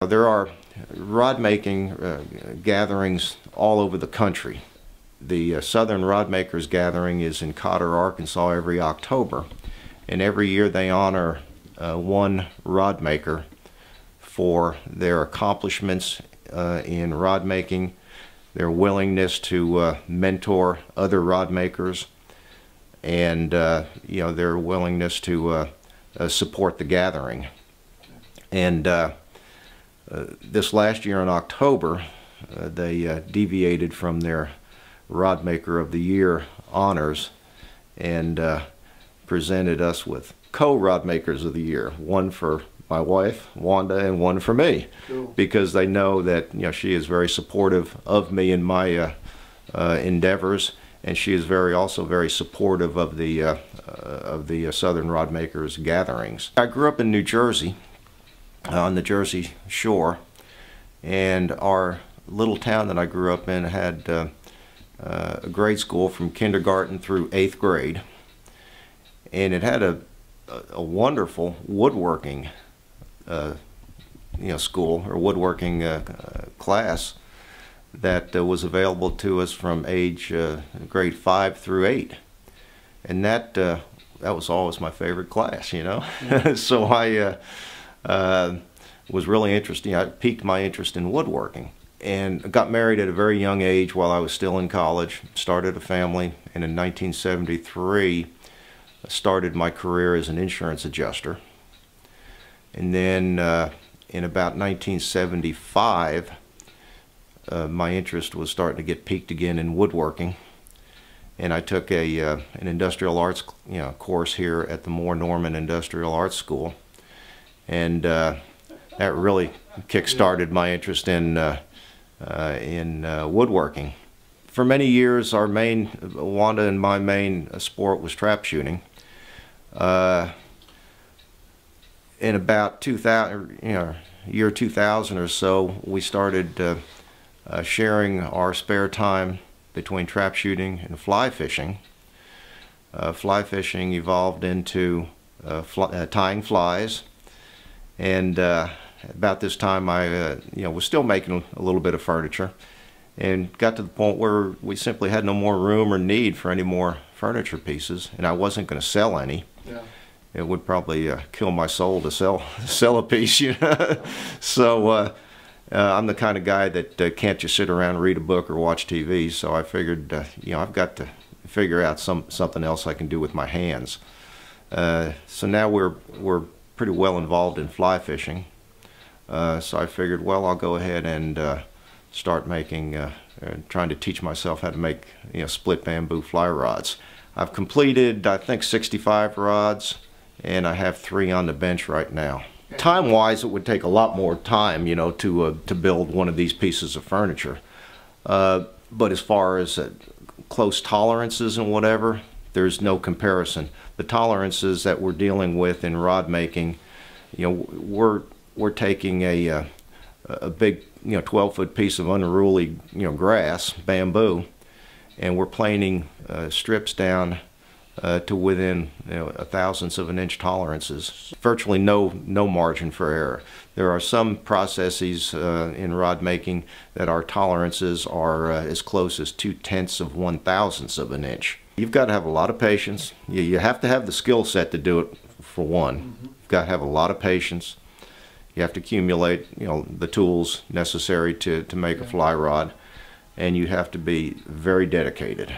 There are rod making gatherings all over the country. The Southern Rod Makers gathering is in Cotter, Arkansas every October, and every year they honor one rod maker for their accomplishments in rod making, their willingness to mentor other rod makers, and their willingness to support the gathering. And this last year in October, they deviated from their Rod Maker of the Year honors and presented us with co-Rod Makers of the Year, one for my wife, Wanda, and one for me. Cool. Because they know that she is very supportive of me and my endeavors, and she is also very supportive of the Southern Rod Makers gatherings. I grew up in New Jersey, on the Jersey Shore, and our little town that I grew up in had a grade school from kindergarten through 8th grade, and it had a wonderful woodworking school or woodworking class that was available to us from age grade 5 through 8, and that was always my favorite class, Yeah. So I was really interested. It piqued my interest in woodworking, and got married at a very young age while I was still in college, started a family, and in 1973 started my career as an insurance adjuster. And then in about 1975 my interest was starting to get piqued again in woodworking, and I took an industrial arts course here at the Moore Norman Industrial Arts School, and that really kick-started my interest in woodworking. For many years, Wanda and my main sport was trap shooting. In about 2000, year 2000 or so, we started sharing our spare time between trap shooting and fly fishing. Fly fishing evolved into tying flies, and about this time I was still making a little bit of furniture, and got to the point where we simply had no more room or need for any more furniture pieces, and I wasn't going to sell any. Yeah. It would probably kill my soul to sell a piece, So I'm the kind of guy that can't just sit around and read a book or watch TV. So I figured, I've got to figure out something else I can do with my hands. So now we're pretty well involved in fly fishing. So I figured, well, I'll go ahead and start making, trying to teach myself how to make split bamboo fly rods. I've completed, I think, 65 rods, and I have 3 on the bench right now. Time-wise, it would take a lot more time, to build one of these pieces of furniture. But as far as close tolerances and whatever, there's no comparison. The tolerances that we're dealing with in rod making, we're taking a big 12-foot piece of unruly grass, bamboo, and we're planing strips down to within a thousandth of an inch tolerances. Virtually no margin for error. There are some processes in rod making that our tolerances are as close as 2/10 of 1,000th of an inch. You've got to have a lot of patience. You have to have the skill set to do it, for one. Mm-hmm. You've got to have a lot of patience. You have to accumulate the tools necessary to make a fly rod, and you have to be very dedicated.